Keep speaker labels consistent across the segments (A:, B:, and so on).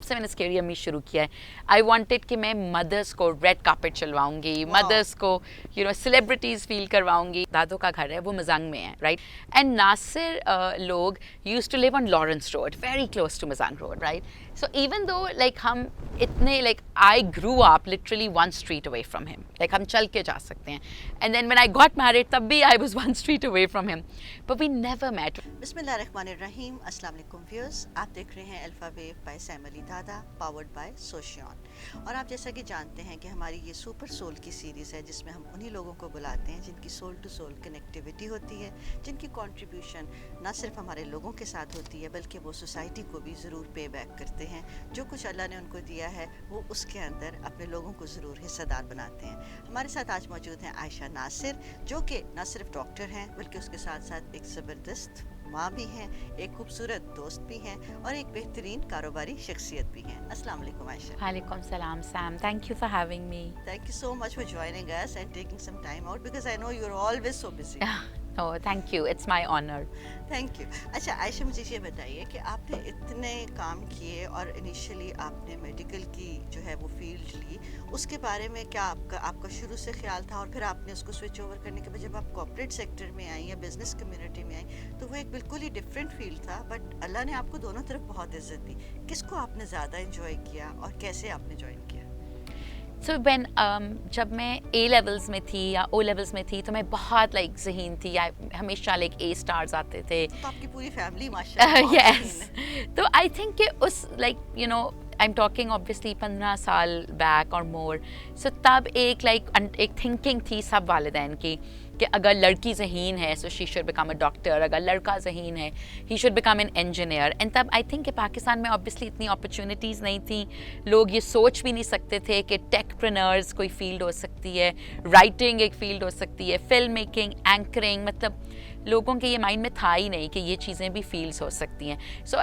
A: से मैंने स्केरी अम्मी शुरू किया है. आई वांटेड कि मैं मदर्स को रेड कार्पेट चलवाऊंगी, मदर्स को सेलिब्रिटीज़ फील करवाऊंगी. दादो का घर है वो मजांग में है, राइट. एंड नासिर लोग used to live on Lawrence Road, very close to Mozang Road, right. So even though like हम इतने like I grew up literally 1 street away from him, like हम चल के जा सकते हैं. And then when I got married तब भी I was 1 street away from him, but we never met.
B: बिस्मिल्लाहिर्रहमानिर्रहीम. अस्सलाम वालेकुम व्यूअर्स, आप देख रहे हैं Alpha Wave by Sam Ali दादा, पावर्ड बाय सोशियन. और आप जैसा कि जानते हैं कि हमारी ये सुपर सोल की सीरीज़ है जिसमें हम उन्हीं लोगों को बुलाते हैं जिनकी सोल टू सोल कनेक्टिविटी होती है, जिनकी कंट्रीब्यूशन ना सिर्फ हमारे लोगों के साथ होती है बल्कि वो सोसाइटी को भी ज़रूर पे बैक करते हैं. जो कुछ अल्लाह ने उनको दिया है वो उसके अंदर अपने लोगों को ज़रूर हिस्सेदार बनाते हैं. हमारे साथ आज मौजूद हैं आयशा नासिर, जो कि ना सिर्फ डॉक्टर हैं बल्कि उसके साथ साथ एक ज़बरदस्त माँ भी हैं, एक खूबसूरत दोस्त भी हैं और एक बेहतरीन कारोबारी शख्सियत भी हैं. अस्सलाम वालेकुम आयशा.
A: वालेकुम सलाम Sam, thank you for having me.
B: Thank you so much for joining us and taking some time out because I know you're always so busy.
A: Oh, thank you. It's my honor.
B: Thank you. अच्छा आयशा, मुझे ये बताइए कि आपने इतने काम किए और इनिशियली आपने मेडिकल की जो है वो फील्ड ली, उसके बारे में क्या आपका शुरू से ख्याल था और फिर आपने उसको स्विच ओवर करने के बाद जब आप कॉर्पोरेट सेक्टर में आई या बिजनेस कम्युनिटी में आई तो वो एक बिल्कुल ही डिफरेंट फील्ड था, बट अल्लाह ने आपको दोनों तरफ बहुत इज्जत दी. किसको आपने ज़्यादा इंजॉय किया और कैसे आपने ज्वाइन किया?
A: So when जब मैं A levels में थी या O levels में थी तो मैं बहुत लाइक ज़हीन थी. हमेशा लाइक A stars आते थे.
B: तो आपकी पूरी फैमिली माशाल्लाह.
A: Yes. तो I think कि उस like you know I'm talking obviously 15 साल back or more. So तब एक thinking थी सब वालिदैन की कि अगर लड़की ज़हीन है so she should become a doctor, अगर लड़का ज़हीन है he should become an engineer. And तब I think कि पाकिस्तान में obviously इतनी opportunities नहीं थी, लोग ये सोच भी नहीं सकते थे कि techpreneurs कोई फील्ड हो सकती है, writing एक फील्ड हो सकती है, फिल्म मेकिंग, एंकरिंग, मतलब लोगों के ये माइंड में था ही नहीं कि ये चीज़ें भी फील्ड्स हो सकती हैं. सो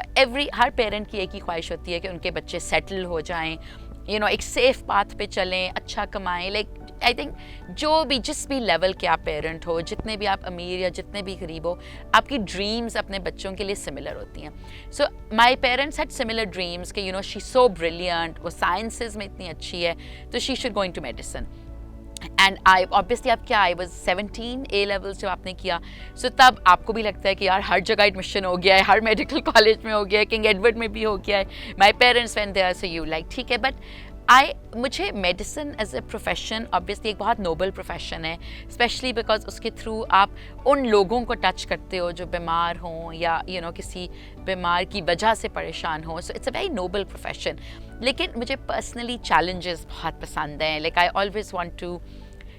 A: हर पेरेंट की एक ही ख्वाहिश होती है कि उनके बच्चे सेटल हो जाएं, एक सेफ पाथ पे चलें, अच्छा कमाएं. लाइक आई थिंक जिस भी लेवल के आप पेरेंट हो, जितने भी आप अमीर या जितने भी गरीब हो, आपकी ड्रीम्स अपने बच्चों के लिए सिमिलर होती हैं. So my parents had similar dreams कि शी सो ब्रिलियंट, वो साइंसेस में इतनी अच्छी है तो she should going to medicine. And I was 17 A levels जब आपने किया, सो तब आपको भी लगता है कि यार हर जगह एडमिशन हो गया है, हर मेडिकल कॉलेज में हो गया है, किंग एडवर्ड में भी हो गया है. My parents went there, so you like ठीक है. बट मुझे medicine as a profession obviously एक बहुत नोबल प्रोफेशन है, स्पेशली बिकॉज उसके थ्रू आप उन लोगों को टच करते हो जो बीमार हों या किसी बीमार की वजह से परेशान हो. So it's a very noble profession. लेकिन मुझे पर्सनली चैलेंजेस बहुत पसंद हैं. Like I always want to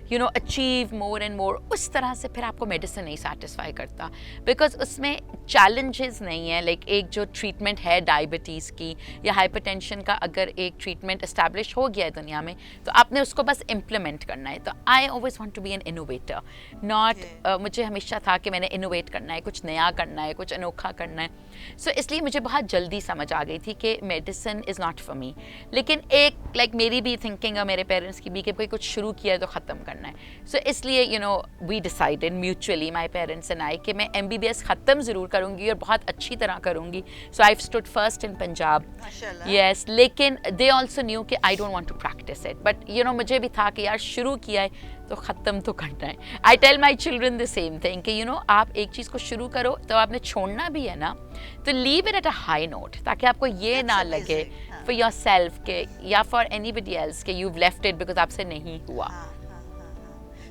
A: achieve more and more. उस तरह से फिर आपको मेडिसिन नहीं सेटिस्फाई करता बिकॉज उसमें चैलेंजेस नहीं है. लाइक एक जो ट्रीटमेंट है डायबिटीज़ की या हाइपरटेंशन का, अगर एक ट्रीटमेंट इस्टेब्लिश हो गया है दुनिया में तो आपने उसको बस इम्प्लीमेंट करना है. तो I always want to be an innovator, not मुझे हमेशा था कि मैंने इनोवेट करना है, कुछ नया करना है, कुछ अनोखा करना है. सो इसलिए मुझे बहुत जल्दी समझ आ गई थी कि medicine is not for me. लेकिन एक मेरी भी थिंकिंग और मेरे पेरेंट्स की भी कि कोई कुछ शुरू किया है तो ख़त्म करना है. सो इसलिए we decided mutually, my parents and I, कि मैं MBBS ख़त्म ज़रूर करूँगी और बहुत अच्छी तरह करूँगी. So I stood first in Punjab. Yes, लेकिन दे ऑल्सो न्यू कि I don't want to practise it. But मुझे भी था कि यार शुरू किया है तो ख़त्म तो करना है. I tell my children the same thing कि आप एक चीज़ को शुरू करो तो आपने छोड़ना भी है ना, तो leave it at a high note, ताकि आपको ये ना लगे फॉर योर सेल्फ के या फॉर एनीबडी एल्स के यू लेफ्ट इट बिकॉज आपसे नहीं हुआ.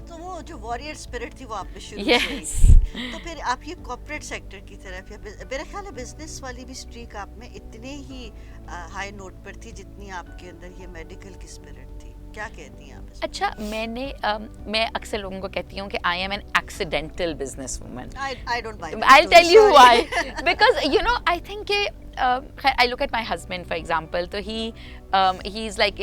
B: तो वो जो वॉरियर स्पिरिट थी वो आप में शुरू
A: Yes.
B: से. तो फिर आप ये कॉर्पोरेट सेक्टर की तरफ या मेरा ख्याल है बिजनेस वाली भी स्ट्रीक आप में इतने ही हाई नोट पर थी जितनी आपके अंदर ये मेडिकल की स्पिरिट थी. क्या कहती हैं आप?
A: अच्छा, मैं अक्सर लोगों को कहती हूँ कि I am an accidental business woman.
B: I don't buy that.
A: I'll tell you why. Because I think I look at my husband, for example. So he's like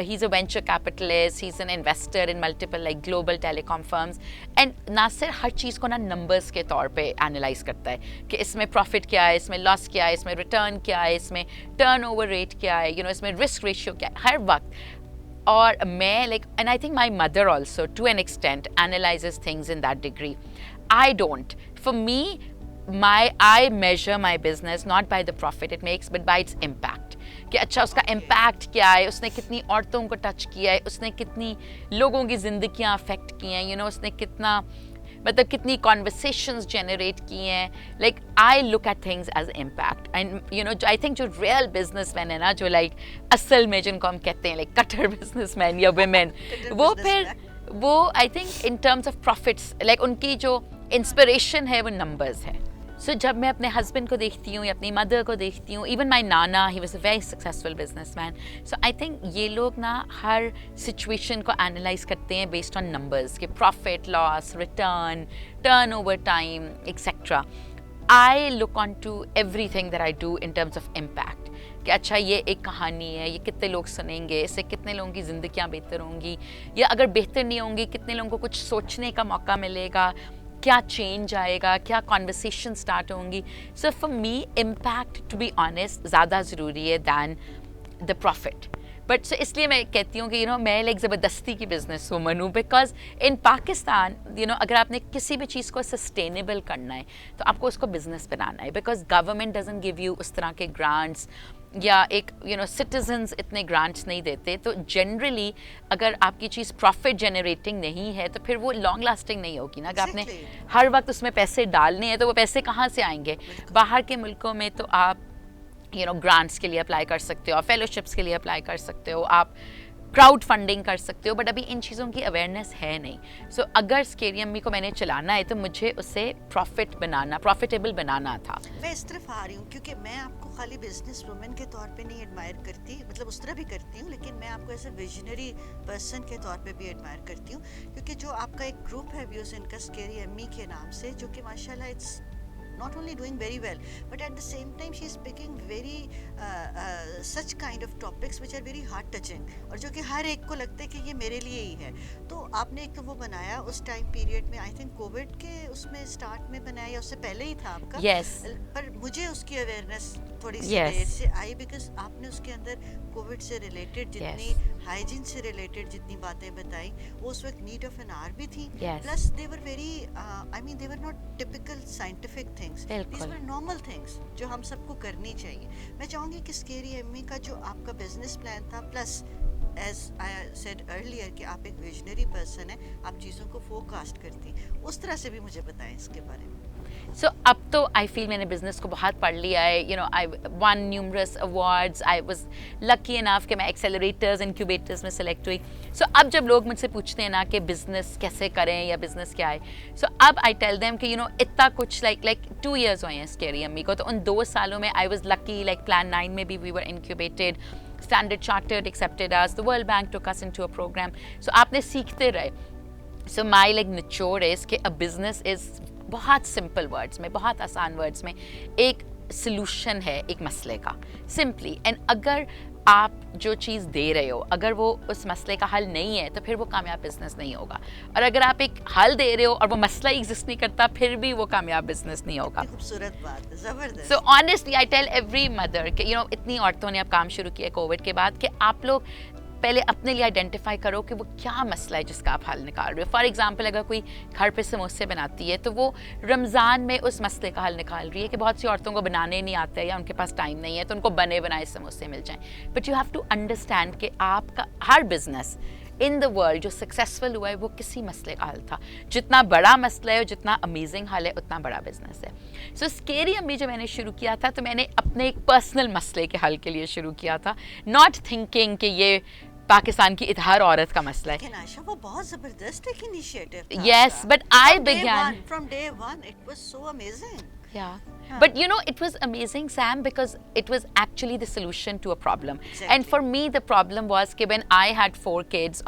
A: he's a venture capitalist. He's an investor in multiple like global telecom firms. And Nasir हर चीज़ को ना numbers के तौर पे analyze करता है कि इसमें profit क्या है, इसमें loss क्या है, इसमें return क्या है, इसमें turnover rate क्या है, इसमें risk ratio क्या है, हर वक्त. और मैं and I think my mother also to an extent analyzes things in that degree. I don't. For me, I measure my business not by the profit it makes but by its impact. कि अच्छा उसका impact क्या है, उसने कितनी औरतों को touch किया है, उसने कितनी लोगों की ज़िंदगियाँ अफेक्ट की हैं, उसने कितना मतलब कितनी कॉन्वर्सेशंस जनरेट की हैं. Like I look at things as impact and I think जो रियल बिजनेसमैन है ना, जो लाइक असल में जिनको हम कहते हैं लाइक कटर बिजनेसमैन या वुमेन, वो फिर वो I think in terms of profits like उनकी जो इंस्पिरेशन है वो नंबर्स है. सो जब मैं अपने हस्बैंड को देखती हूँ या अपनी मदर को देखती हूँ, even my nana, he was a very successful businessman. So I think ये लोग ना हर सिचुएशन को एनालाइज करते हैं बेस्ड ऑन नंबर्स के profit, loss, return, turn over time etcetera. I look on to every thing that I do in terms of impact कि अच्छा ये एक कहानी है, ये कितने लोग सुनेंगे, इससे कितने लोगों की ज़िंदगियाँ बेहतर होंगी, या अगर बेहतर नहीं होंगी कितने लोगों को कुछ सोचने का मौका मिलेगा, क्या चेंज आएगा, क्या कॉन्वर्सेशन स्टार्ट होंगी. So for me impact to be honest ज़्यादा ज़रूरी है than the profit. But so इसलिए मैं कहती हूँ कि मैं लाइक ज़बरदस्ती की बिजनेस वूमन हूँ, बिकॉज इन पाकिस्तान अगर आपने किसी भी चीज़ को सस्टेनेबल करना है तो आपको उसको बिजनेस बनाना है, because government doesn't give you उस तरह के ग्रांट्स, या एक सिटीजन्स इतने ग्रांट्स नहीं देते. तो जनरली अगर आपकी चीज़ प्रॉफिट जनरेटिंग नहीं है तो फिर वो लॉन्ग लास्टिंग नहीं होगी ना. कि आपने हर वक्त उसमें पैसे डालने हैं तो वो पैसे कहाँ से आएंगे. बाहर के मुल्कों में तो आप ग्रांट्स के लिए अप्लाई कर सकते हो, फेलोशिप्स के लिए अप्लाई कर सकते हो, आप क्राउड फंडिंग कर सकते हो, बट अभी इन चीज़ों की अवेयरनेस है नहीं. सो अगर स्केरी अम्मी को मैंने चलाना है तो मुझे उसे प्रॉफिटेबल बनाना था.
B: मैं इस तरफ आ रही हूँ क्योंकि मैं आपको खाली बिजनेस वुमेन के तौर पे नहीं एडमायर करती, मतलब उस तरह भी करती हूँ, लेकिन मैं आपको ऐसे विजनरी पर्सन के तौर पे भी एडमायर करती हूँ, क्योंकि जो आपका एक ग्रुप है व्यूज इनका स्केरी अम्मी के नाम से, जो कि माशाल्लाह it's not only doing very well, but at the same time she is picking very such kind of topics which are very heart touching, और जो कि हर एक को लगता है कि ये मेरे लिए ही है. तो आपने एक तो वो बनाया उस टाइम पीरियड में, आई थिंक कोविड के उसमें स्टार्ट में बनाया या उससे पहले ही था आपका?
A: yes.
B: पर मुझे उसकी अवेयरनेस थोड़ी सी
A: yes.
B: देर से आई, बिकॉज आपने उसके अंदर कोविड से रिलेटेड जितनी हाइजीन से रिलेटेड जितनी बातें बताई, वो उस वक्त नीड ऑफ एन आवर भी थी, plus they were very I mean they were not typical scientific things, these were normal things जो हम सबको करनी चाहिए. मैं चाहूँगी कि स्केरी अम्मी का जो आपका बिजनेस प्लान था, plus as I said earlier कि आप एक विजनरी पर्सन है, आप चीज़ों को फोरकास्ट करती, उस तरह से भी मुझे बताएं इसके बारे में.
A: सो अब तो आई फील मैंने बिजनेस को बहुत पढ़ लिया है. I one numerous awards, I was lucky enough कि मैं एक्सेलरेटर्स, इंक्यूबेटर्स में सेलेक्ट हुई. सो अब जब लोग मुझसे पूछते हैं ना कि बिजनेस कैसे करें या बिजनेस क्या है, सो अब आई टेल देम कि इतना कुछ लाइक 2 years हुए हैं स्केरी अम्मी को, तो उन 2 सालों में I was lucky, like plan 9 में भी we were incubated, Standard Chartered accepted us, the World Bank took us into a program. So आपने सीखते रहे. So my like nichod is कि a business is बहुत सिंपल वर्ड्स में, बहुत आसान वर्ड्स में एक सॉल्यूशन है एक मसले का, सिंपली. एंड अगर आप जो चीज़ दे रहे हो अगर वो उस मसले का हल नहीं है तो फिर वो कामयाब बिजनेस नहीं होगा. और अगर आप एक हल दे रहे हो और वो मसला एग्जिस्ट नहीं करता, फिर भी वो कामयाब बिजनेस नहीं होगा.
B: खूबसूरत बात, जबरदस्त.
A: So honestly I tell every mother कि इतनी औरतों ने अब काम शुरू किया कोविड के बाद कि आप लोग पहले अपने लिए आइडेंटिफाई करो कि वो क्या मसला है जिसका आप हल निकाल रहे हो. फॉर एग्जांपल अगर कोई घर पे समोसे बनाती है तो वो रमज़ान में उस मसले का हल निकाल रही है कि बहुत सी औरतों को बनाने नहीं आता है या उनके पास टाइम नहीं है तो उनको बने बनाए समोसे मिल जाएं. But you have to understand कि आपका हर बिजनेस इन द वर्ल्ड जो सक्सेसफुल हुआ है वो किसी मसले का हल था. जितना बड़ा मसला है और जितना अमेजिंग हल है उतना बड़ा बिजनेस है. सो स्केरी अम्मी जब मैंने शुरू किया था तो मैंने अपने एक पर्सनल मसले के हल के लिए शुरू किया था, नॉट थिंकिंग कि ये पाकिस्तान की हर औरत का मसला है.
B: लेकिन आशा वो बहुत जबरदस्त एक इनिशिएटिव था.
A: Yes, but I began
B: from day one. It was so amazing.
A: Yeah. But it was amazing, Sam, because it was actually the solution to a problem.
B: Exactly.
A: And for me, the problem was कि when I had 4 kids,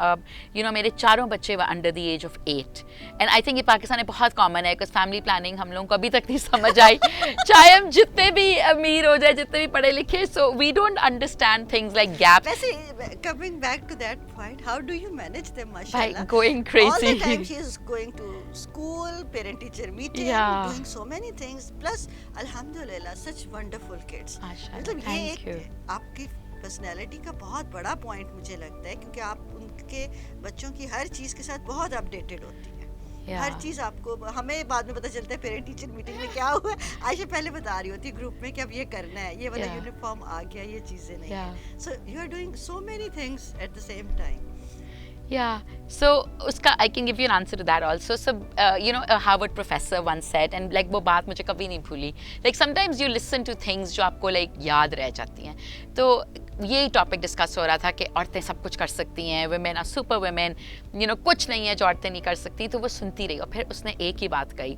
A: मेरे चारों बच्चे were under the age of 8. And I think ये पाकिस्तान में बहुत common है, because family planning हम लोगों को अभी तक नहीं समझ आई. चाहे हम जितने भी अमीर हो जाए, जितने भी पढ़े लिखे, so we don't understand things like gaps.
B: वैसे coming back to that point, how do you manage them, mashallah?
A: By going crazy.
B: All the time she is going to school, parent-teacher meeting, doing so many things. Plus, alhamdulillah, such wonderful kids. मतलब ये एक आपकी personality का बहुत बड़ा point मुझे लगता है, क्योंकि आप उनके बच्चों की हर चीज़ के साथ बहुत अपडेटेड होती हैं.
A: Yeah.
B: हर चीज आपको, हमें बाद में पता चलता है पेरेंट टीचर मीटिंग में क्या हुआ, आयशा पहले बता रही होती है ग्रुप में कि अब ये करना है, ये वाला
A: Yeah.
B: यूनिफॉर्म आ गया, ये चीजें नहीं
A: Yeah.
B: है. So you are doing so many things at the same time.
A: Yeah, so uska I can give you an answer to that also. So you know, a Harvard professor once said, and like वो बात मुझे कभी नहीं भूली, like sometimes you listen to things जो आपको like याद रह जाती हैं. तो यही टॉपिक डिस्कस हो रहा था कि औरतें सब कुछ कर सकती हैं, women are super women, you know, कुछ नहीं है जो औरतें नहीं कर सकती. तो वो सुनती रही और फिर उसने एक ही बात कही.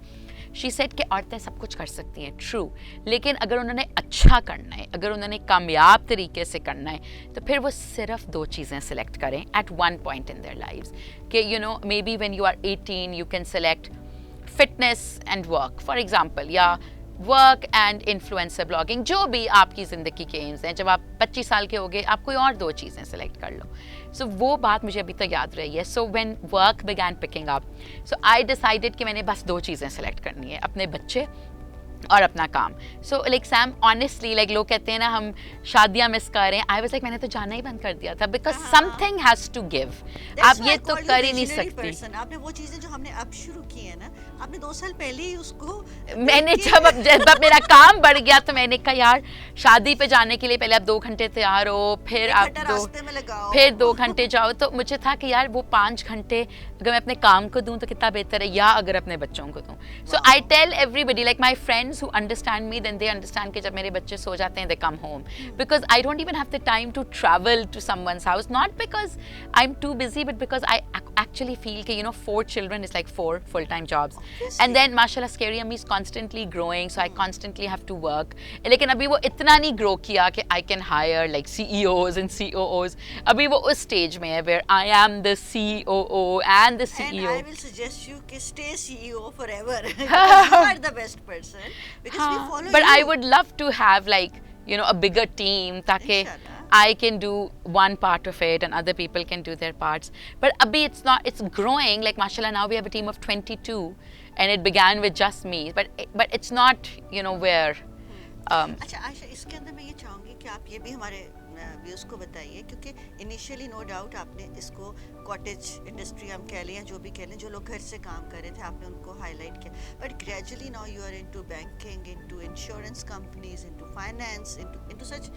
A: शी सेड कि औरतें सब कुछ कर सकती हैं, ट्रू, लेकिन अगर उन्होंने अच्छा करना है, अगर उन्होंने कामयाब तरीके से करना है, तो फिर वो सिर्फ 2 चीज़ें सिलेक्ट करें at one point in their lives. कि you know, maybe when you are 18 you can select fitness and work for example, या वर्क एंड इन्फ्लुएंसर ब्लॉगिंग, जो भी आपकी ज़िंदगी के एम्स हैं. जब आप 25 साल के हो गए, आप कोई और 2 चीज़ें सेलेक्ट कर लो. सो वो बात मुझे अभी तक याद रही है. So when work began picking up, so I decided कि मैंने बस 2 चीज़ें सेलेक्ट करनी है, अपने बच्चे और अपना काम. So like Sam, honestly, like लोग कहते हैं ना हम शादियां मिस कर रहे हैं, आई वाज लाइक मैंने तो जाना ही बंद कर दिया था, because something has to give. आप ये तो कर ही नहीं सकती.
B: आपने वो चीजें जो हमने अब शुरू की है ना, आपने 2 साल पहले ही उसको,
A: मैंने जब मेरा काम बढ़ गया तो मैंने कहा यार, शादी पे जाने के लिए पहले आप 2 घंटे तैयार हो, फिर आप फिर 2 घंटे जाओ. तो मुझे था कि यार वो 5 घंटे अगर मैं अपने काम को दूं तो कितना बेहतर है, या अगर अपने बच्चों को दूं. So I tell everybody, like my friends who understand me, then they understand कि जब मेरे बच्चे सो जाते हैं, they come home, because I don't even have the time to travel to someone's house, not because I'm too busy, but because I actually feel कि you know 4 children is like 4 full-time jobs. Obviously. And then mashallah Scary Yummy is constantly growing, so I constantly have to work. लेकिन अभी वो इतना नहीं grow किया कि I can hire like CEOs and COOs. अभी वो उस stage में है where I am the COO and the CEO.
B: And I will suggest you कि stay CEO forever. You are the best person. Because we follow
A: but
B: you.
A: I would love to have like you know a bigger team ताकि I can do one part of it and other people can do their parts. But abhi it's growing, like mashallah now we have a team of 22 and it began with just me, but it's not you know where
B: अच्छा आयशा, इसके अंदर मैं ये चाहूँगी कि आप ये भी हमारे व्यूअर्स को बताइए, क्योंकि इनिशियली नो डाउट आपने इसको कॉटेज इंडस्ट्री हम कह लें या जो भी कह लें, जो लोग घर से काम कर रहे थे आपने उनको हाईलाइट किया, but gradually now you are into banking, into insurance companies, into finance, into such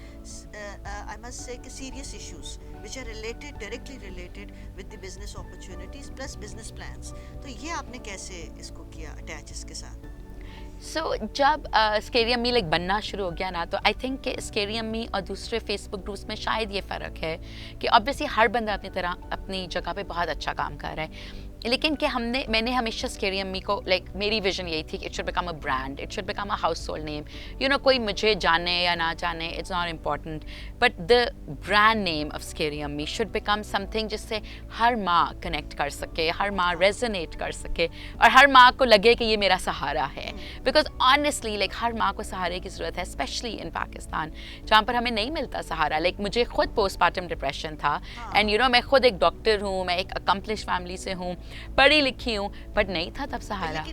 B: I must say serious issues which are related, directly related with the business opportunities plus business plans. तो ये आपने कैसे इसको किया attach इसके साथ?
A: सो जब scary yummy like बनना शुरू हो गया ना, तो आई थिंक कि स्केरी यम्मी और दूसरे फेसबुक ग्रुप्स में शायद ये फ़र्क है कि ऑब्वियसली हर बंदा अपनी तरह अपनी जगह पे बहुत अच्छा काम कर रहा है, लेकिन कि मैंने हमेशा स्केरी यम्मी को लाइक मेरी विजन यही थी कि it should become a brand, it should become a house hold name. You know, कोई मुझे जाने या ना जाने, it's not important, but the brand name of scary yummy should become something जिससे हर माँ कनेक्ट कर सके, हर माँ रेजोनेट कर सके और हर माँ को लगे कि ये मेरा सहारा है. बिकॉज ऑनेस्टली लाइक हर माँ को सहारे की ज़रूरत है, स्पेशली इन पाकिस्तान जहाँ पर हमें नहीं मिलता सहारा. लाइक मुझे खुद पोस्टमार्टम डिप्रेशन था एंड यू नो मैं खुद एक डॉक्टर हूँ, मैं एक अकम्पलिश फैमिली से हूँ, पढ़ी लिखी हूँ, बट नहीं था तब सहारा.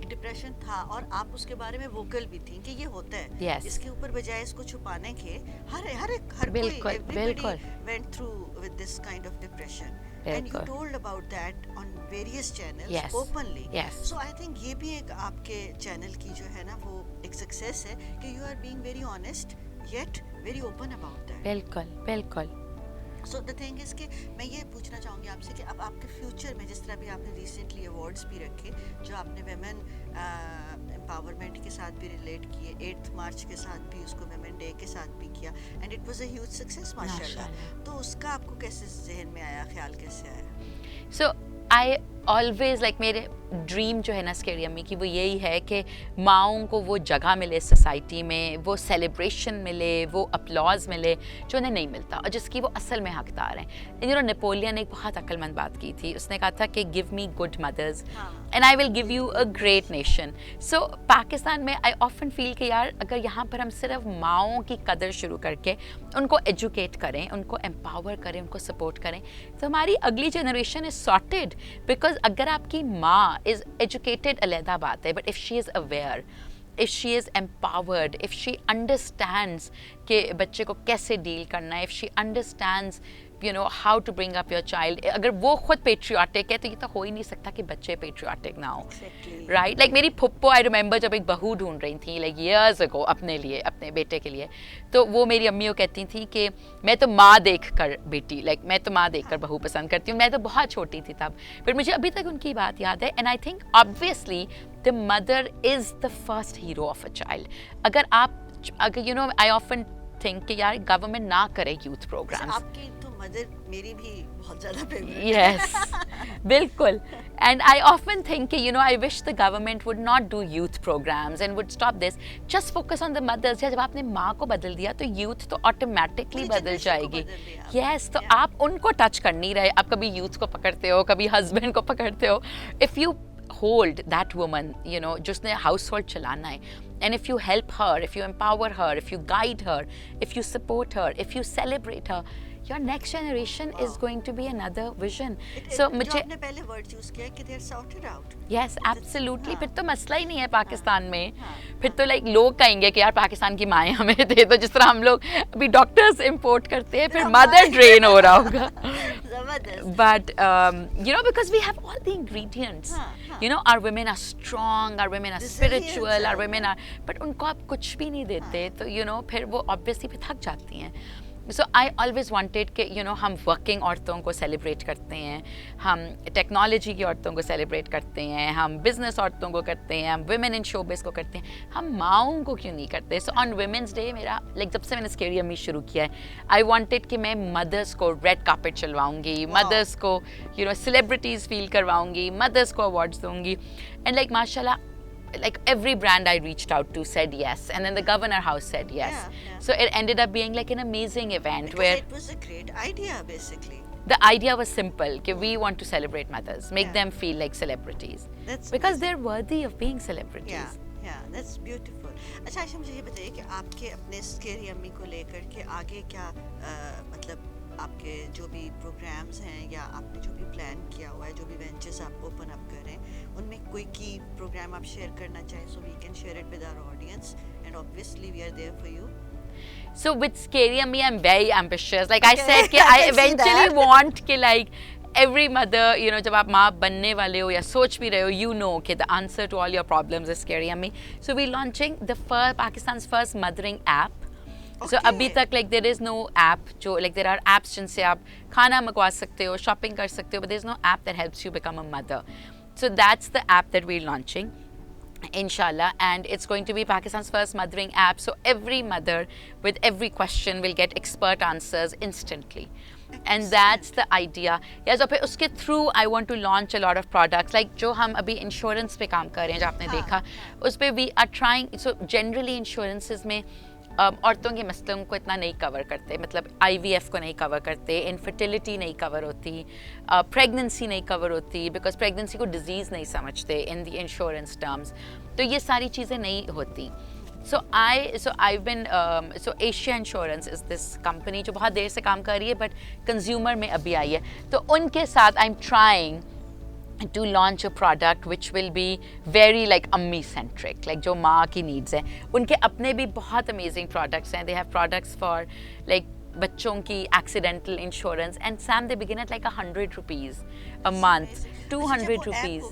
B: डिप्रेशन था और आप उसके बारे में वोकल भी थी कि ये होता है.
A: yes.
B: इसके ऊपर बजाय इसको छुपाने के हर
A: बिल्कुल,
B: कोई went through with this kind of depression. And you told about that on various channels,
A: yes.
B: openly.
A: Yes.
B: So I think ये भी एक आपके चैनल की जो है ना वो एक सक्सेस है कि you are being very honest yet very open about that.
A: बिल्कुल बिल्कुल.
B: So the thing is कि मैं ये पूछना चाहूँगी आपसे कि अब आपके फ्यूचर में, जिस तरह भी आपने रिसेंटली अवार्ड्स भी रखे जो आपने वेमेन एम्पावरमेंट के साथ भी रिलेट किए, 8 मार्च के साथ भी उसको वेमेन डे के साथ भी किया and it was a huge success माशाल्लाह. तो उसका आपको कैसे जहन में आया, ख्याल कैसे आया?
A: सो आई ऑलवेज लाइक मेरे ड्रीम जो है ना स्केरी यम्मी की, वो यही है कि माओं को वो जगह मिले सोसाइटी में, वो सेलिब्रेशन मिले, वो अपलॉज मिले जो उन्हें नहीं मिलता और जिसकी वो असल में हकदार हैं. यू नो नेपोलियन ने एक बहुत अक्लमंद बात की थी, उसने कहा था कि give me good mothers and I will give you a great nation. So Pakistan में आई ऑफन फील कि यार अगर यहाँ पर हम सिर्फ माओं की कदर शुरू करके उनको एजुकेट करें, उनको एम्पावर करें, उनको सपोर्ट करें, तो हमारी अगली जनरेशन इज सॉर्टेड. बिकॉज अगर आपकी माँ is educated अलहदा बात है, but if she is aware, if she is empowered, if she understands कि बच्चे को कैसे डील करना है, if she understands you know how to bring up your child. अगर वो खुद patriotic है तो ये तो हो ही नहीं सकता कि बच्चे patriotic ना हो.
B: Exactly.
A: Right? Like मेरी फुप्पो I remember जब एक बहू ढूंढ रही थी like years ago अपने लिए, अपने बेटे के लिए, तो वो मेरी अम्मी को कहती थी कि मैं तो माँ देख कर बेटी, like मैं तो माँ देख कर बहू पसंद करती हूँ. मैं तो बहुत छोटी थी तब, फिर मुझे अभी तक उनकी बात याद है. And I think obviously the mother is the first hero of a child. अगर you know I often think कि यार गवर्नमेंट ना करे यूथ प्रोग्राम्स.
B: आपकी तो मदर मेरी भी बहुत ज्यादा फेवरेट.
A: Yes, बिल्कुल. And I often think you know I wish the government would not do youth programs and would stop this. Just focus on the mothers. जब आपने माँ को बदल दिया तो youth तो automatically बदल जाएगी. Yes, तो आप उनको टच कर नहीं रहे. आप कभी youth को पकड़ते हो, कभी husband को पकड़ते हो. If you hold that woman, you know, जिसने household चलाना है, and if you help her, if you empower her, if you guide her, if you support her, if you celebrate her, your next generation is going to be another vision. So मुझे
B: आपने पहले word use किया कि they are sorted out.
A: Yes, absolutely. फिर तो मसला ही नहीं है पाकिस्तान में. फिर तो लाइक लोग कहेंगे कि यार पाकिस्तान की माएँ हमें दे दो, जिस तरह हम लोग अभी डॉक्टर्स इंपोर्ट करते हैं, फिर मदर ड्रेन हो रहा होगा. But you know, because we have all the ingredients. You know, our women are strong, our women are spiritual, our women are, but उनको आप कुछ भी नहीं देते, तो you know फिर वो obviously भी थक जाती हैं. So I always wanted कि you know हम वर्किंग औरतों को सेलिब्रेट करते हैं, हम टेक्नोलॉजी की औरतों को सेलिब्रेट करते हैं, हम बिजनेस औरतों को करते हैं, हम वुमेन इन शोबिस को करते हैं, हम माओं को क्यों नहीं करते. सो ऑन वुमेंस डे मेरा लाइक जब से मैंने स्केरी अम्मी शुरू किया है, आई वांटेड कि मैं मदर्स को रेड कार्पेट चलवाऊंगी, मदर्स को यू नो सेलिब्रिटीज़ फील करवाऊंगी, मदर्स को अवार्ड्स दूंगी. एंड लाइक माशाल्लाह, like every brand I reached out to said yes, and then the Governor House said yes. So it ended up being like an amazing event
B: because
A: where
B: it was a great idea basically.
A: The idea was simple कि we want to celebrate mothers, make them feel like celebrities.
B: That's
A: because
B: amazing.
A: they're worthy of being celebrities.
B: Yeah, that's beautiful. अच्छा आयशा, मुझे ये बताइए कि आपके अपने scary अम्मी को लेकर के आगे क्या मतलब आपके जो भी प्रोग्राम्स हैं या आपने जो भी प्लान किया हुआ है, जो भी वेंचर्स आप ओपन अप कर रहे हैं, उनमें कोई की प्रोग्राम आप शेयर करना चाहें, so we can share it with our audience, and obviously we are there for you.
A: So with Scary Ammi, I'm very ambitious. Like I said, कि I eventually want कि like every mother, you know, जब आप माँ बनने वाले हो या सोच भी रहे हो, you know कि the answer to all your problems is Scary Ammi. So we're launching the Pakistan's first mothering app. So अभी तक like there is no app जो like there are apps जिनसे आप खाना मंगवा सकते हो, shopping कर सकते हो, but there is no app that helps you become a mother. So that's the app that we're launching, inshallah, and it's going to be Pakistan's first mothering app. So every mother with every question will get expert answers instantly. And that's the idea. Yes, और फिर उसके through I want to launch a lot of products. Like जो हम अभी insurance पे काम कर रहे हैं, जो आपने देखा, उस पे we are trying. So generally insurances में औरतों के मसलों को इतना नहीं कवर करते, मतलब IVF को नहीं कवर करते, इनफर्टिलिटी नहीं कवर होती, प्रेगनेंसी नहीं कवर होती, बिकॉज प्रेगनेंसी को डिजीज़ नहीं समझते इन द इंश्योरेंस टर्म्स. तो ये सारी चीज़ें नहीं होती. So I've been so Asia Insurance is this company जो बहुत देर से काम कर रही है, but consumer में अभी आई है. तो उनके साथ I'm trying to launch a product which will be very like Ammi centric, like जो माँ की needs हैं. उनके अपने भी बहुत amazing products हैं. They have products for like बच्चों की accidental insurance, and Sam, they begin at like 100 rupees a month, 200 rupees.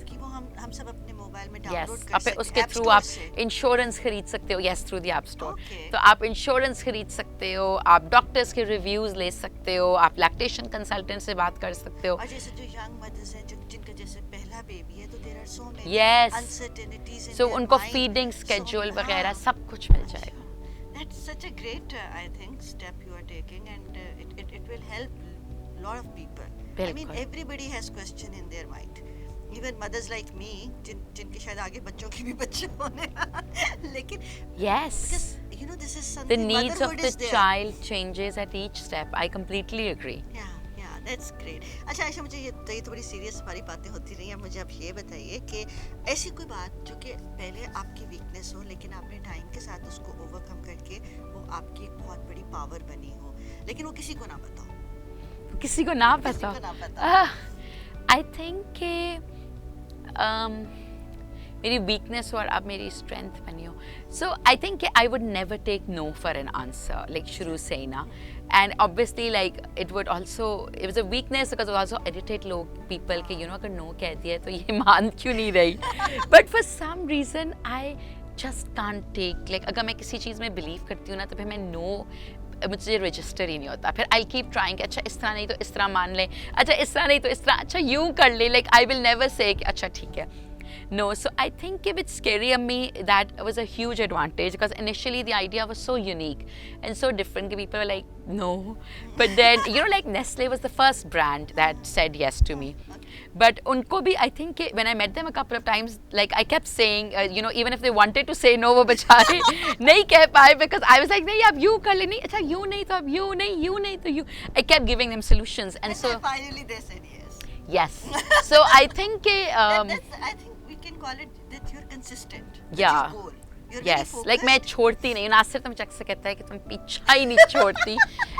B: हम सब अपने मोबाइल में डाउनलोड कर
A: अब
B: सकते हैं.
A: उसके थ्रू आप इंश्योरेंस खरीद सकते हो. Yes, through the app store. तो आप इंश्योरेंस खरीद सकते हो, आप डॉक्टर्स के रिव्यूज ले सकते हो, आप लैक्टेशन कंसल्टेंट से बात कर सकते हो.
B: और जैसे जो यंग मदर्स हैं जिनका जैसे पहला बेबी है, तो there are so many uncertainties in
A: so उनको फीडिंग स्केड्यूल वगैरह सब कुछ मिल जाएगा.
B: That's such a great, I think, step you are taking, and it will help lot of people. I mean, everybody has question in their mind. Even mothers like me, जिनके शायद आगे बच्चों की भी बच्चे होने, लेकिन
A: yes,
B: because you know this is something.
A: The needs of the child changes at each step. I completely agree.
B: Yeah, that's great. अच्छा आयशा, मुझे ये थोड़ी सीरियस हमारी बातें होती रही हैं. मुझे आप ये बताइए कि ऐसी कोई बात जो कि पहले आपकी वीकनेस हो, लेकिन आपने टाइम के साथ उसको ओवरकम करके वो आपकी एक बहुत बड़ी पावर बनी हो, लेकिन वो किसी को ना पता हो.
A: किसी को ना पता. I think मेरी वीकनेस हो और आप मेरी स्ट्रेंथ बनी हो. So I think I would never take no for an answer, like शुरू से ही ना. And obviously like it was a weakness because also irritate लोग पीपल के अगर नो कह दिया तो ये मान क्यों नहीं रही. But for some reason I just can't take, like अगर मैं किसी चीज़ में बिलीव करती हूँ ना तो फिर मैं नो, मुझे रजिस्टर ही नहीं होता. फिर आई कीप ट्राइंग, अच्छा इस तरह नहीं तो इस तरह मान ले, अच्छा इस तरह नहीं तो इस तरह, अच्छा यूँ कर ले. Like I will never say अच्छा ठीक है. No, so I think if it's scary of me, that was a huge advantage because initially the idea was so unique and so different. People were like, no. But then, like Nestle was the first brand that said yes to me. But unko bhi, I think when I met them a couple of times, like I kept saying, even if they wanted to say no, वो बेचारे नहीं कह पाए because I was like, नहीं आप यूँ कर ले, नहीं अच्छा यूँ नहीं तो अब यूँ नहीं तो यूँ. I kept giving them solutions and so
B: finally they said yes.
A: Yes. So I think
B: I think we can call it that you're consistent.
A: Yeah.
B: With your goal. You're very
A: Yes, like
B: focused.
A: मैं छोड़ती नहीं. नासिर तो मुझे अक्सर कहता है कि तुम पीछा ही नहीं छोड़ती.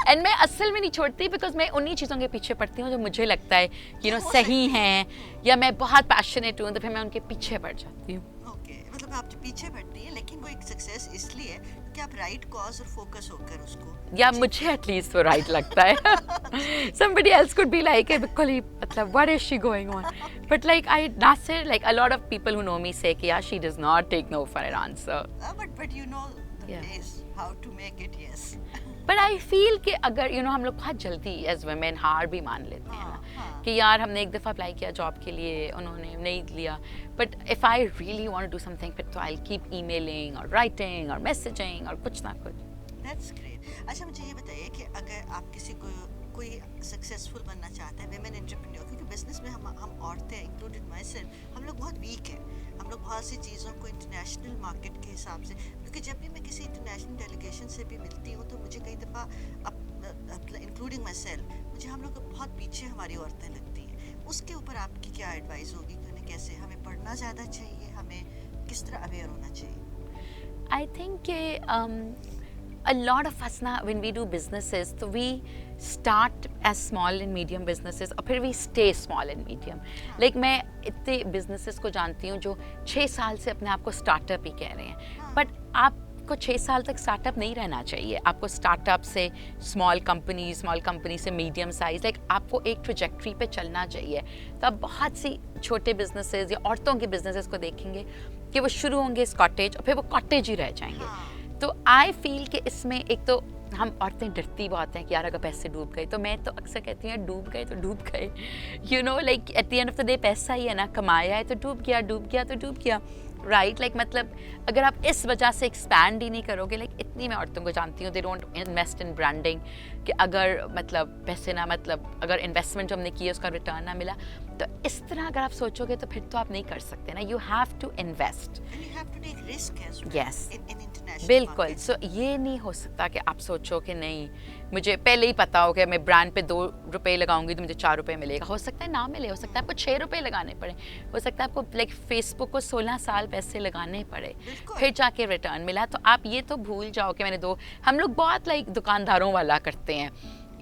A: एंड मैं असल में नहीं छोड़ती बिकॉज मैं उन्हीं चीज़ों के पीछे पड़ती हूँ जो मुझे लगता है सही हैं, या मैं बहुत पैशनेट हूँ तो फिर मैं उनके पीछे पड़ जाती हूँ.
B: ओके, मतलब आप जो पीछे बढ़ती है लेकिन वो एक सक्सेस इसलिए है कि आप राइट कॉज और फोकस होकर उसको,
A: या मुझे एटलीस्ट वो राइट लगता है. somebody else could be like बिल्कुल ही मतलब what is she going on, but like Nasir, like a lot of people who know me say कि she does not take no for an answer.
B: but you know the
A: Yeah.
B: ways how to make it yes.
A: But I feel कि अगर हम लोग बहुत जल्दी as women हार भी मान लेते हैं ना कि यार हमने एक दफ़ा अप्लाई किया जॉब के लिए, उन्होंने नहीं लिया. But if I really want to do something, फिर तो I'll keep emailing और writing और messaging और कुछ ना कुछ.
B: That's great. अच्छा मुझे ये बताइए कि अगर आप किसी को कोई सक्सेसफुल बनना चाहते हैं, women entrepreneur, क्योंकि बिजनेस में हम औरतें इंक्लूडेड माई सेल्फ, हम लोग बहुत वीक हैं. हम लोग बहुत सी चीज़ों को इंटरनेशनल मार्केट के हिसाब से, क्योंकि जब भी मैं किसी इंटरनेशनल डेलीगेशन से भी मिलती हूँ तो मुझे कई दफ़ा इंक्लूडिंग माई सेल्फ, मुझे हम लोग बहुत पीछे हमारी औरतें लगती हैं. उसके ऊपर आपकी क्या एडवाइस होगी कि उन्हें कैसे, हमें पढ़ना ज़्यादा चाहिए, हमें किस तरह अवेयर होना चाहिए?
A: I think a lot of us now when we do businesses, so we start as small and medium businesses और फिर we stay small and medium. Like मैं इतने businesses को जानती हूँ जो 6 साल से अपने आप को स्टार्टअप ही कह रहे हैं. But आपको 6 साल तक स्टार्टअप नहीं रहना चाहिए. आपको स्टार्टअप से स्मॉल कंपनी से मीडियम साइज, लाइक आपको एक ट्रेजेक्ट्री पे चलना चाहिए. तो आप बहुत सी छोटे बिजनेसेस या औरतों के बिजनेसेस को देखेंगे कि वो शुरू होंगे इस कॉटेज और फिर वो कॉटेज ही रह जाएंगे. तो आई फील कि इसमें एक तो हम औरतें डरती बहुत हैं कि यार अगर पैसे डूब गए, तो मैं तो अक्सर कहती हूँ डूब गए तो डूब गए. Like at the end of the day पैसा ही है ना, कमाया है तो डूब गया तो डूब गया. राइट, लाइक मतलब अगर आप इस वजह से एक्सपैंड ही नहीं करोगे, लाइक इतनी मैं औरतों को जानती हूँ they don't invest in branding, कि अगर मतलब पैसे ना, मतलब अगर इन्वेस्टमेंट जो हमने की है उसका रिटर्न ना मिला, तो इस तरह अगर आप सोचोगे तो फिर तो आप नहीं कर सकते ना. You have to invest. Yes, बिल्कुल. सो ये नहीं हो सकता कि आप सोचो कि नहीं मुझे पहले ही पता हो कि मैं ब्रांड पे 2 रुपये लगाऊंगी तो मुझे 4 रुपये मिलेगा. हो सकता है ना मिले, हो सकता है आपको 6 रुपये लगाने पड़े, हो सकता है आपको लाइक फेसबुक को 16 साल पैसे लगाने पड़े फिर जाके रिटर्न मिला. तो आप ये तो भूल जाओ कि मैंने हम लोग बहुत लाइक दुकानदारों वाला करते हैं,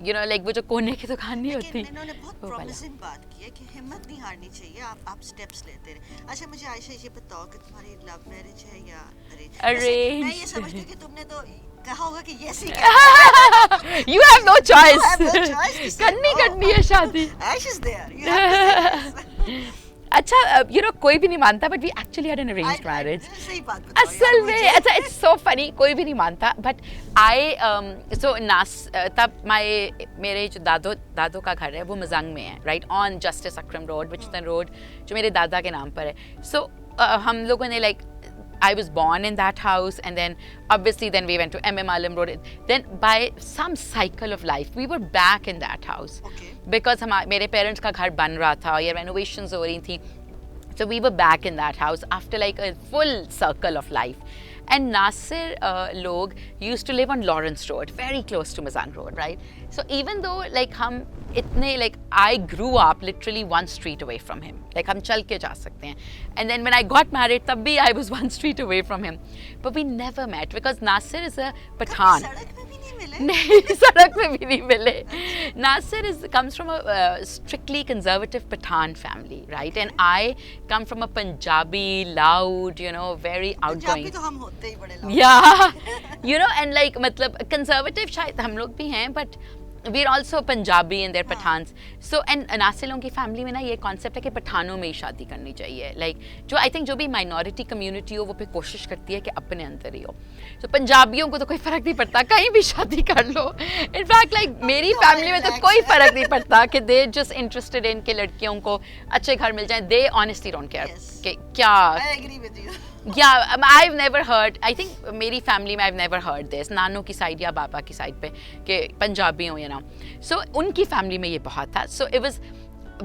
A: लाइक वो जो कोने की दुकान नहीं होती.
B: इन्होंने बहुत प्रॉमिसिंग बात की है कि हिम्मत नहीं हारनी चाहिए, आप स्टेप्स लेते रहे. अच्छा मुझे आयशा ये बताओ कि तुम्हारी लव मैरिज है या अरेंज? मैं ये समझती हूँ कि तुमने तो कहा होगा कि यस ही कहा.
A: You have no choice. करनी है शादी.
B: Ash is there. You have to say yes.
A: अच्छा कोई भी नहीं मानता, but we actually had an arranged marriage.
B: सही बात बताओ
A: असल में अच्छा इट्स सो फनी, कोई भी नहीं मानता, बट आई सो तब मेरे जो दादो का घर है वो मजंग में है, right on justice Akram road, which road जो मेरे दादा के नाम पर है. सो हम लोगों ने like I was born in that house, and then obviously then we went to MM Alam Road. Then by some cycle of life we were back in that house.
B: Okay.
A: Because मेरे parents का घर बन रहा था या renovations हो रही थी. So we were back in that house after like a full circle of life. And Nasir log used to live on Lawrence Road, very close to Mazang Road, right? So even though like I grew up literally 1 street away from him, like हम चल के जा सकते हैं. And then when I got married, तब भी I was 1 street away from him, but we never met because Nasir is a Pathan.
B: सड़क पे भी नहीं मिले?
A: नहीं, सड़क पे भी नहीं मिले. Nasir comes from a strictly conservative Pathan family, right? And I come from a Punjabi, loud, very outgoing.
B: Punjabi तो हम होते ही बड़े लोग.
A: Yeah, and like मतलब conservative शायद हम लोग भी हैं, but we're also Punjabi and they're Pathans. So and Nasir लोगों की फैमिली में ना ये कॉन्सेप्ट है कि पठानों में ही शादी करनी चाहिए. Like जो आई थिंक जो भी माइनॉरिटी कम्युनिटी हो वो फिर कोशिश करती है कि अपने अंदर ही हो. तो पंजाबियों को तो कोई फर्क नहीं पड़ता, कहीं भी शादी कर लो. इनफैक्ट लाइक मेरी फैमिली में तो कोई फर्क नहीं पड़ता कि दे जस्ट इंटरेस्टेड इन कि लड़कियों को अच्छे घर मिल जाए. दे ऑनेस्टली डोंट केयर कि क्या.
B: I agree with you.
A: Yeah, I've never heard. I think मेरी फैमिली में I've never heard this. नानू की साइड या पापा की साइड पे कि पंजाबी हो So उनकी फैमिली में ये बहुत था. So it was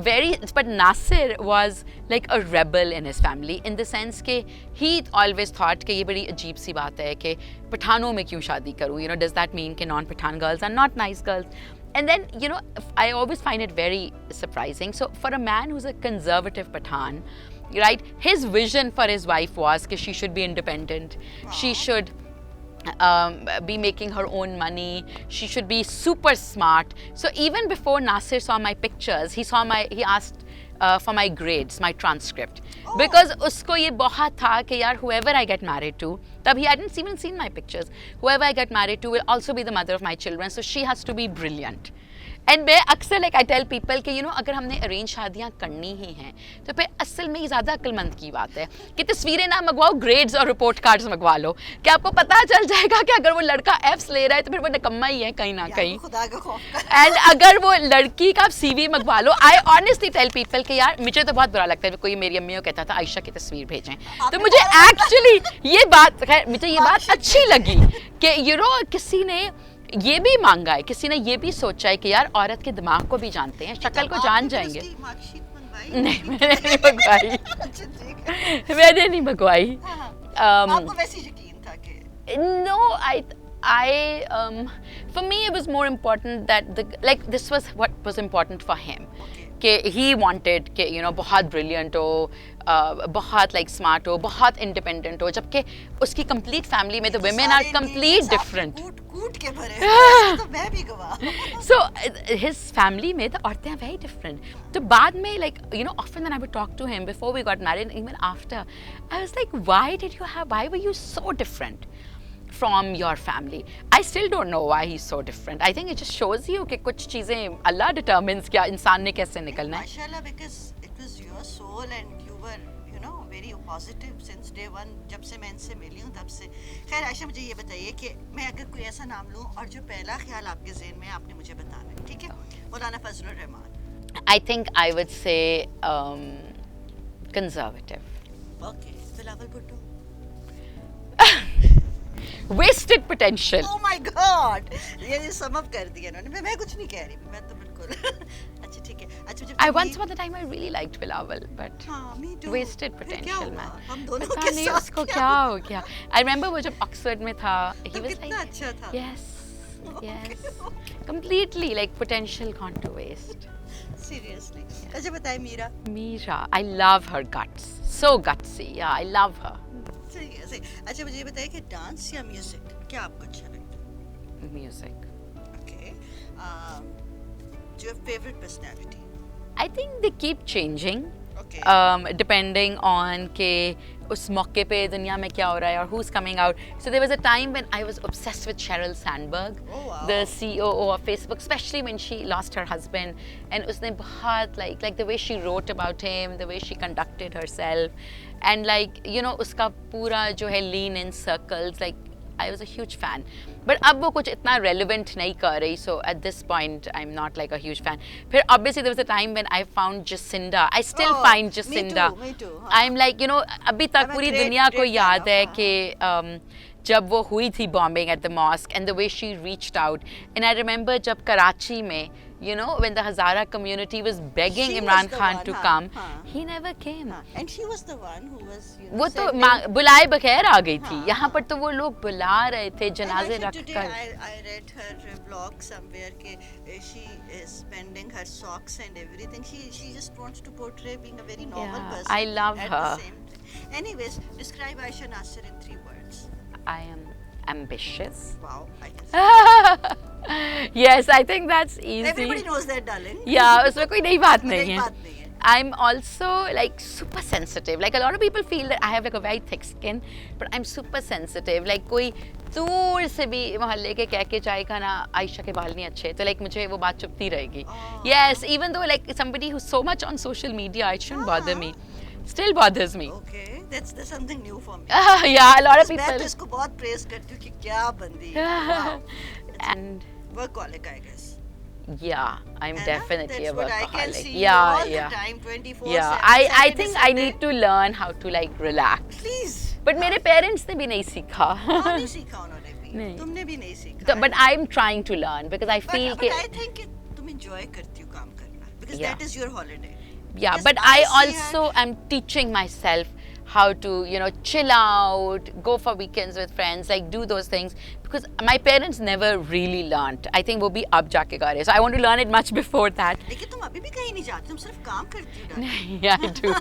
A: very. But Nasir was like a rebel in his family in the sense कि he always thought कि ये बड़ी अजीब सी बात है कि पठानों में क्यों शादी करूँ. Does that mean कि non-Pathan girls are not nice girls? And then, I always find it very surprising. So for a man who's a conservative Pathan, right, his vision for his wife was that she should be independent. She should be making her own money. She should be super smart. So even before Nasir saw my pictures, he asked for my grades, my transcript. Because usko ye bahut tha कि यार whoever I get married to, तब he hadn't even seen my pictures. Whoever I get married to will also be the mother of my children, so she has to be brilliant. And मैं अक्सर like I tell people कि अगर हमने arrange शादियाँ करनी ही हैं तो फिर असल में ये ज़्यादा अक्लमंद की बात है कि तस्वीरें ना मंगवाओ, ग्रेड्स और रिपोर्ट कार्ड्स मंगवा लो कि आपको पता चल जाएगा कि अगर वो लड़का एफ्स ले रहा है तो फिर वो निकम्मा ही है कहीं ना कहीं. एंड अगर वो लड़की का आप CV मंगवा लो, आई ऑनेस्टली टेल पीपल कि यार मुझे तो बहुत बुरा लगता है. कोई मेरी अम्मी को कहता था आयशा की तस्वीर भेजें, तो मुझे एक्चुअली ये बात, खैर मुझे ये बात अच्छी लगी कि किसी ने ये भी मांगा है, किसी ने ये भी सोचा है कि यार औरत के दिमाग को भी जानते हैं, शक्ल को जान जाएंगे. नहीं, मैंने नहीं मंगवाई. मैंने नहीं मंगवाई.
B: आपको वैसे यकीन था कि
A: No, for me it was more important that this was what was important for him. कि he wanted कि बहुत brilliant हो, बहुत like smart हो, बहुत independent हो, जबकि उसकी complete family में तो women are complete different.
B: कूट के भरे तो मैं भी गवाह.
A: So his family में the औरतें are very different. तो बाद में often when I would talk to him before we got married and even after, I was like, why were you so different from your family? I still don't know why he's so different. I think it just shows you कि कुछ चीजें Allah determines क्या इंसान ने कैसे निकलना है.
B: माशाल्लाह, because it was your soul and you were very positive since day one. जब से मैं इनसे मिली हूँ तब से. खैर आयशा, मुझे ये बताइए कि मैं अगर कोई ऐसा नाम लूँ और जो पहला ख्याल आपके ज़हन में आपने मुझे बताना है, ठीक है? मौलाना Fazlur Rahman.
A: I think I would say conservative.
B: Okay. Bilawal Bhutto.
A: Wasted potential.
B: Oh my God! ये सम अप कर दिया इन्होंने. मैं कुछ नहीं कह रही, मैं तो बिल्कुल. अच्छा ठीक है. अच्छा जब
A: once upon a time I really liked Bilawal, but
B: me too.
A: wasted potential man.
B: हम दोनों
A: पता
B: के
A: नहीं
B: साथ
A: उसको क्या हो गया. I remember वो जब ऑक्सफोर्ड में था, he was
B: कितना
A: like,
B: अच्छा था.
A: yes, completely like potential gone to waste.
B: Seriously. अच्छा बताइए Meera.
A: I love her guts. So gutsy. Yeah, I love her.
B: सही. अच्छा मुझे ये बताइए कि डांस या म्यूजिक क्या आपको अच्छा लगता है?
A: Music.
B: Okay. Your favorite personality?
A: I think they keep changing.
B: Okay.
A: Depending on के उस मौके पे दुनिया में क्या हो रहा है और who's coming out. So there was a time when I was obsessed with Sheryl Sandberg, the COO of Facebook, especially when she lost her husband. And उसने बहुत like the way she wrote about him, the way she conducted herself, and उसका पूरा जो है lean in circles, like I was a huge fan. But अब वो कुछ इतना relevant नहीं कर रही, so at this point I'm not like a huge fan. फिर obviously there was a time when I found Jacinda. I still find Jacinda.
B: Me too.
A: I'm like अभी तक पूरी दुनिया को याद है कि जब वो हुई थी bombing at the mosque and the way she reached out. And I remember जब कराची में when the Hazara community was begging Imran Khan to come, he never came.
B: And she was the one who was
A: वो तो बुलाए बगैर आ गई थी. यहाँ पर तो वो लोग बुला रहे थे जनाजे रखकर.
B: I read her blog somewhere कि she is spending her socks and everything. She just wants to portray being a very normal person.
A: I love her.
B: The same time. Anyways, describe Aisha Nasser in 3 words.
A: I am ambitious.
B: Wow, I guess.
A: Yes, I think that's easy.
B: Everybody knows that, darling.
A: Yeah, उसमें कोई नई बात
B: कोई
A: नहीं
B: नई
A: है.
B: बात नहीं है.
A: I'm also like super sensitive. Like a lot of people feel that I have like a very thick skin, but I'm super sensitive. Like कोई दूर से भी मोहल्ले के कह के चाय खाना आयशा के बाल नहीं अच्छे, तो like मुझे वो बात चुभती रहेगी.
B: Oh.
A: Yes, even though like somebody who's so much on social media, it shouldn't bother me. Still bothers me.
B: Okay, that's something new for me.
A: Yeah, a lot of
B: मैं
A: people.
B: तो इसको बहुत praise करती हूँ कि क्या बंदी है. Wow.
A: And
B: Workaholic, I guess.
A: yeah, I'm
B: है ना?
A: definitely a
B: That's what I can
A: workaholic.
B: see
A: Yeah,
B: all
A: yeah.
B: the time, 24/7.
A: Yeah, I
B: Saturday,
A: think I
B: Sunday.
A: need to learn how to like relax.
B: Please.
A: But मेरे parents ने भी नहीं सीखा.
B: हाँ, नहीं सीखा उन्होंने भी.
A: नहीं.
B: तुमने भी नहीं सीखा.
A: But I'm trying to learn because I feel
B: but
A: कि
B: I think कि तुम enjoy करती हो काम करना because
A: Yeah.
B: that is your holiday.
A: yeah,
B: Because
A: but I
B: see
A: also am teaching myself how to, you know, chill out, go for weekends with friends, like do those things because my parents never really learnt. I think वो भी अब जाके कर रहे. So I want to learn it much before that.
B: लेकिन तुम अभी भी कहीं नहीं जाती, तुम सिर्फ काम करती हो.
A: Yeah, I do.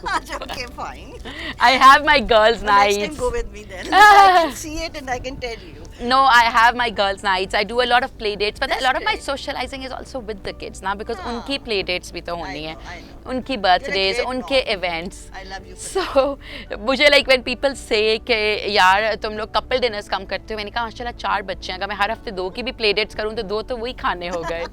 B: Okay, fine.
A: I have my girls'
B: Next time
A: nights.
B: go with me then. I can see it and I can tell you.
A: No, I have my girls' nights. I do a lot of play dates, but
B: That's
A: a lot of my
B: great.
A: socializing is also with the kids now because
B: Ah.
A: उनकी play dates भी तो होनी है,
B: I know.
A: उनकी birthdays,
B: great
A: उनके
B: mom.
A: events.
B: I love you for
A: So मुझे like when people say कि यार तुम लोग couple dinners कम करते हो, मैंने कहा माशाल्लाह 4 बच्चे हैं, अगर मैं हर हफ्ते 2 की भी play dates करूँ तो 2 तो वही खाने हो गए.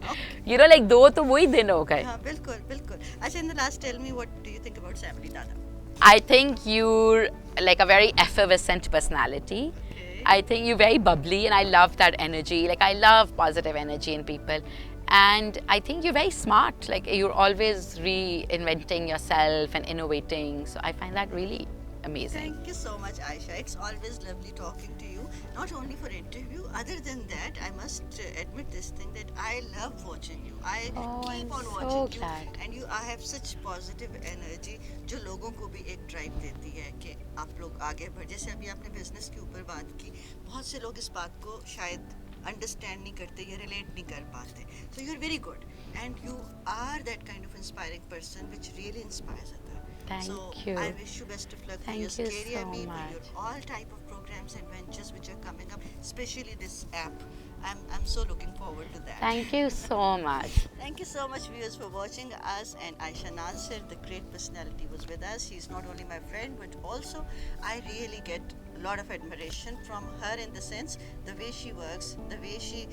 A: You know, like 2 तो वही दिन हो गए.
B: हाँ, बिल्कुल बिल्कुल. अच्छा, in the last, tell me, what do you think about Samali Dada?
A: I think you're like a very effervescent personality.
B: Okay.
A: I think you're very bubbly and I love that energy. Like I love positive energy in people. And I think you're very smart. Like you're always reinventing yourself and innovating. So I find that really amazing.
B: Thank you so much, Aisha. It's always lovely talking to you. Not only for interview, other than that, I must admit this thing that I love watching you. I
A: Oh,
B: keep
A: I'm
B: on
A: so
B: watching
A: glad.
B: you, and I have such positive energy जो लोगों को भी एक drive देती है कि आप लोग आगे बढ़. जैसे अभी आपने बिजनेस के ऊपर बात की, बहुत से लोग इस बात को शायद अंडरस्टैंड नहीं करते या रिलेट नहीं कर पाते. So you're very good, and you are that kind of inspiring person which really inspires others.
A: Thank
B: So
A: you.
B: I wish you best of luck for
A: Thank
B: your
A: you
B: Scary
A: so
B: Ami, for
A: much.
B: your all type of programs and ventures which are coming up, especially this app. I'm so looking forward to that.
A: Thank you so much.
B: Thank you so much, viewers, for watching us. And Aisha Nasir, the great personality, was with us. She's not only my friend, but also I really get a lot of admiration from her in the sense the way she works, the way she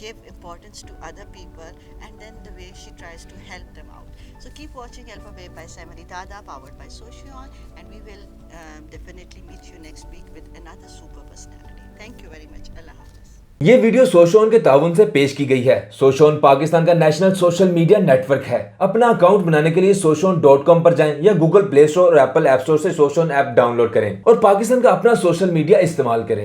B: give importance to other people, and then the way she tries to help them out. So keep watching Alpha Wave by Samali Dada, powered by Socion, and we will definitely meet you next week with another super personality. Thank you very much. Allah Hafiz.
C: ये video सोशोन के ताउन से पेश की गई है. सोशोन पाकिस्तान का national social media network है. अपना अकाउंट बनाने के लिए soshon.com पर जाएं या गूगल प्ले स्टोर और एप्पल ऐप स्टोर से सोशोन ऐप डाउनलोड करें और पाकिस्तान का अपना सोशल मीडिया इस्तेमाल करें.